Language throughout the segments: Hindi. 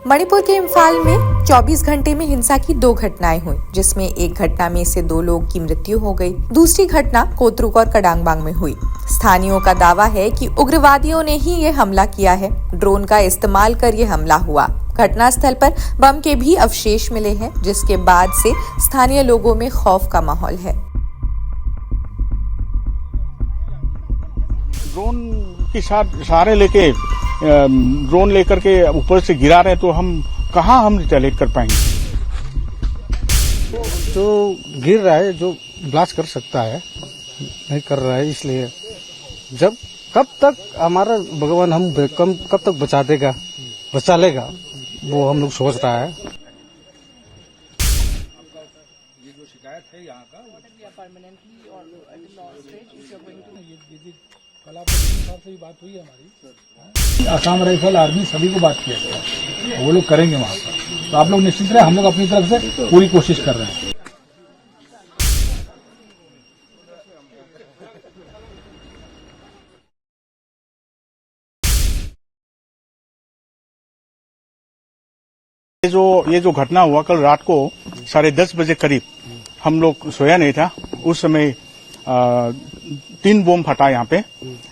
मणिपुर के इम्फाल में 24 घंटे में हिंसा की 2 घटनाएं हुई, जिसमें एक घटना में से 2 लोग की मृत्यु हो गई। दूसरी घटना कोतरुक और कडांगबांग में हुई। स्थानीयों का दावा है कि उग्रवादियों ने ही ये हमला किया है। ड्रोन का इस्तेमाल कर ये हमला हुआ। घटनास्थल पर बम के भी अवशेष मिले हैं, जिसके बाद से स्थानीय लोगों में खौफ का माहौल है। ड्रोन की सहारे लेके ड्रोन लेकर के ऊपर से गिरा रहे तो हम कहाँ हम रिटेलिएट कर पाएंगे। जो गिर रहा है, जो ब्लास्ट कर सकता है, नहीं कर रहा है। इसलिए जब कब तक हमारा भगवान हम कब तक बचा लेगा, वो हम लोग सोच रहा है। ये जो शिकायत है यहाँ का परमानेंटली और कल आपके साथ से बात हुई है हमारी। असम राइफल आर्मी सभी को बात किया गया, वो लोग करेंगे वहाँ पर। तो आप लोग निश्चित रहे, हम लोग अपनी तरफ से पूरी कोशिश कर रहे हैं। ये जो घटना हुआ कल रात को 10:30 बजे करीब, हम लोग सोया नहीं था। उस समय 3 बम फटा यहाँ पे,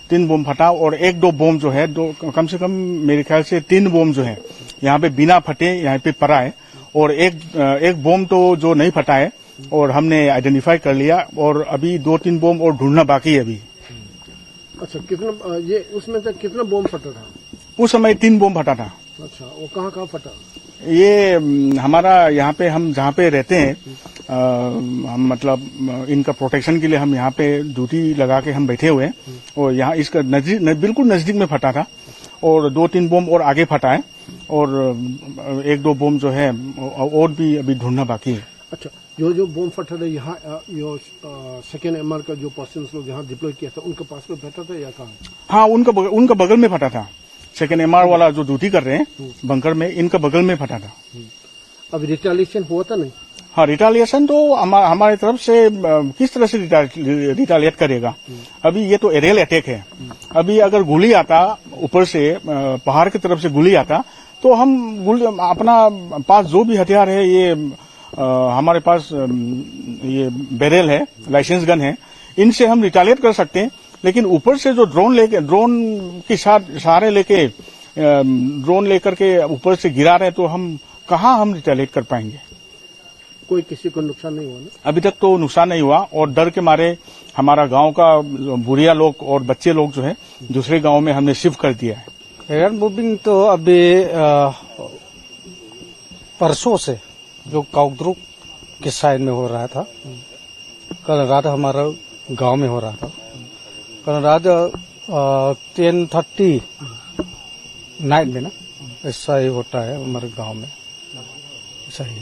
3 बम फटा और 1-2 बम जो है, कम से कम मेरे ख्याल से 3 बम जो है यहाँ पे बिना फटे यहाँ पे पड़ा है, और एक बम तो जो नहीं फटा है और हमने आइडेंटिफाई कर लिया, और अभी 2-3 बम और ढूंढना बाकी है अभी। अच्छा, कितना ये उसमें से कितना बम फटा था? उस समय 3 बम फटा था। अच्छा, वो कहाँ फटा? ये हमारा यहाँ पे हम जहाँ पे रहते हैं, हम मतलब इनका प्रोटेक्शन के लिए हम यहाँ पे ड्यूटी लगा के हम बैठे हुए हैं, और यहाँ इसका बिल्कुल नजदीक में फटा था, और 2-3 बम और आगे फटा है, और 1-2 बम जो है और भी अभी ढूंढना बाकी है। अच्छा, जो बम फटा था यहाँ, सेकेंड एमआर का जो पर्सन लोग यहाँ डिप्लॉय किया था, उनके पास में बैठा था या कहाँ? हाँ, उनका बगल में फटा था। सेकेंड एमआर वाला जो ड्यूटी कर रहे हैं बंकर में, इनका बगल में फटा था। अब रिटेलिएशन हुआ था नहीं? हाँ, रिटेलिएशन तो हमारी तरफ से किस तरह से रिटेलिएट करेगा। अभी ये तो एरियल अटैक है। अभी अगर गोली आता ऊपर से, पहाड़ की तरफ से गोली आता, तो हम अपना पास जो भी हथियार है, ये हमारे पास ये बैरल है, लाइसेंस गन है, इनसे हम रिटेलिएट कर सकते हैं। लेकिन ऊपर से जो ड्रोन की सहारे लेके ड्रोन लेकर के ऊपर से गिरा रहे तो हम कहाँ हम रिटेलिएट कर पाएंगे। कोई किसी को नुकसान नहीं हुआ ना? अभी तक तो नुकसान नहीं हुआ, और डर के मारे हमारा गांव का बुढ़िया लोग और बच्चे लोग जो है दूसरे गांव में हमने शिफ्ट कर दिया है। एयर मूविंग तो अभी परसों से जो कोतरुक के साइड में हो रहा था, कल रात हमारा गांव में हो रहा था। कल रात 10:30 नाइट में ना, ऐसा ही होता है हमारे गांव में, ऐसा ही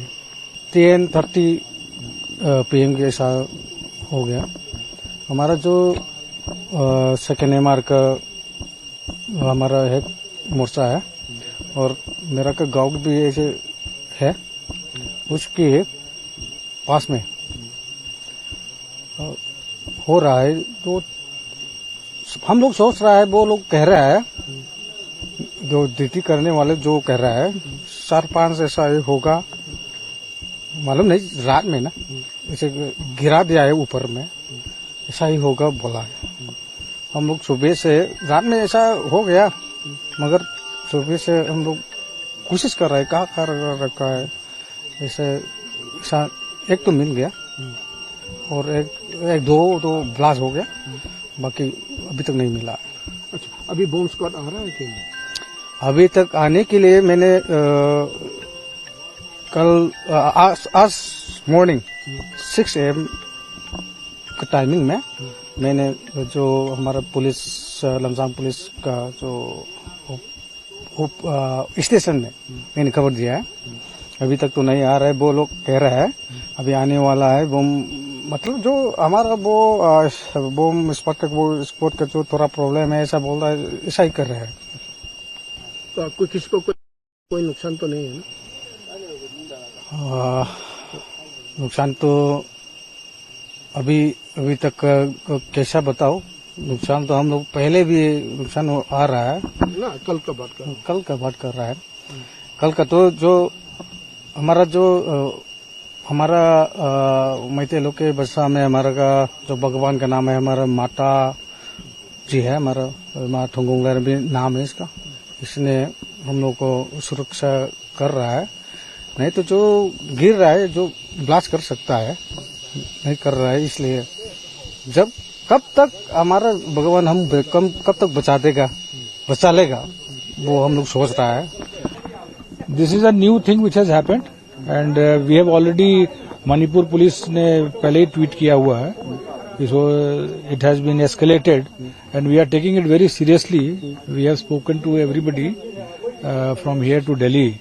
10:30 PM के ऐसा हो गया। हमारा जो सेकेंड एमआर का हमारा है मोर्चा है, और मेरा का गांव भी ऐसे है, उसके पास में हो रहा है। तो हम लोग सोच रहा है, वो लोग कह रहा है, जो ड्यूटी करने वाले जो कह रहा है 4-5 ऐसा होगा, मालूम नहीं, रात में ना ऐसे गिरा दिया है ऊपर में, ऐसा ही होगा बोला है। हम लोग सुबह से, रात में ऐसा हो गया, मगर सुबह से हम लोग कोशिश कर रहे हैं, कहाँ रखा है, ऐसा एक तो मिल गया, और एक दो ब्लास्ट हो गया, बाकी अभी तक नहीं मिला। अच्छा, अभी बॉम्ब स्क्वाड आ रहा है कि नहीं? अभी तक आने के लिए मैंने कल आज मॉर्निंग 6 AM का टाइमिंग में मैंने जो हमारा पुलिस, लमसाम पुलिस का जो स्टेशन में मैंने खबर दिया है। अभी तक तो नहीं आ रहा है, वो लोग कह रहे हैं अभी आने वाला है। वो मतलब जो हमारा वो स्पॉट का जो थोड़ा प्रॉब्लम है, ऐसा बोल रहा है, ऐसा ही कर रहे हैं। तो कोई किसी को कोई नुकसान तो नहीं है ना? नुकसान तो अभी तक कैसा बताओ, नुकसान तो हम लोग पहले भी नुकसान आ रहा है ना, कल का बात कर रहा है। कर रहा है। कल का तो जो हमारा मैते लोग के भाषा में हमारा का जो भगवान का नाम है, हमारा माता जी है, हमारा माँ ठुंगुंगलर भी नाम है इसका। इसने हम लोग को सुरक्षा कर रहा है। नहीं तो जो गिर रहा है, जो ब्लास्ट कर सकता है, नहीं कर रहा है। इसलिए जब कब तक हमारा भगवान हम कब तक बचा लेगा, वो हम लोग सोच रहा है। This is a new thing which has happened and we have already, Manipur police ने पहले ही ट्वीट किया हुआ है, so it has been escalated and we are taking it very seriously. We have spoken to everybody from here to Delhi,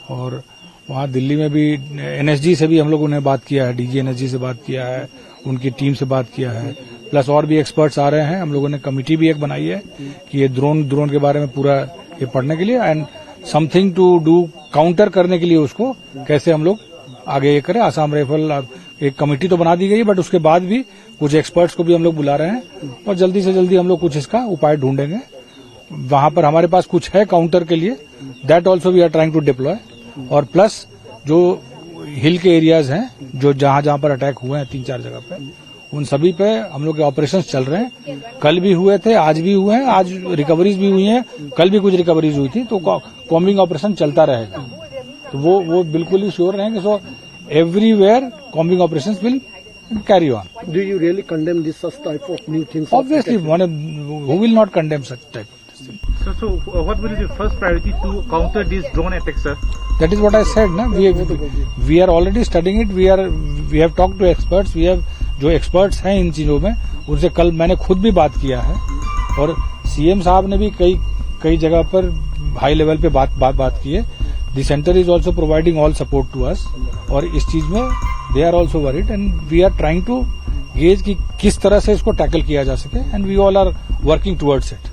और वहाँ दिल्ली में भी एनएसजी से भी हम लोगों ने बात किया है, डीजी एनएसजी से बात किया है, उनकी टीम से बात किया है, प्लस और भी एक्सपर्ट्स आ रहे हैं। हम लोगों ने कमिटी भी एक बनाई है कि ये ड्रोन के बारे में पूरा ये पढ़ने के लिए and something to do, counter करने के लिए उसको कैसे हम लोग आगे ये करें। आसाम राइफल एक कमेटी तो बना दी गई, बट उसके बाद भी कुछ एक्सपर्ट्स को भी हम लोग बुला रहे हैं और जल्दी से जल्दी हम लोग कुछ इसका उपाय ढूंढेंगे। वहां पर हमारे पास कुछ है काउंटर के लिए, that also we are trying to deploy. और प्लस जो हिल के एरियाज हैं, जो जहां पर अटैक हुए हैं 3-4 जगह पे, उन सभी पे हम लोग के ऑपरेशंस चल रहे हैं। कल भी हुए थे, आज भी हुए हैं, आज रिकवरीज भी हुई हैं, कल भी कुछ रिकवरीज हुई थी, तो कॉम्बिंग ऑपरेशन चलता रहेगा। तो वो बिल्कुल ही श्योर रहेंगे। So everywhere combing operations will carry on. Do you really condemn this such type of new things? Obviously, who will not condemn such type of thing? So what will be the first priority to counter these drone attacks, sir? That is what I said, na. We are already studying it. We have talked to experts. We have जो experts हैं इन चीजों में, उनसे कल मैंने खुद भी बात किया है, और सीएम साहब ने भी कई जगह पर हाई लेवल पे बात की है। The center is also providing all support to us, और इस चीज में they are also worried and we are trying to gauge कि किस तरह से इसको टैकल किया जा सके, and we all are working towards it.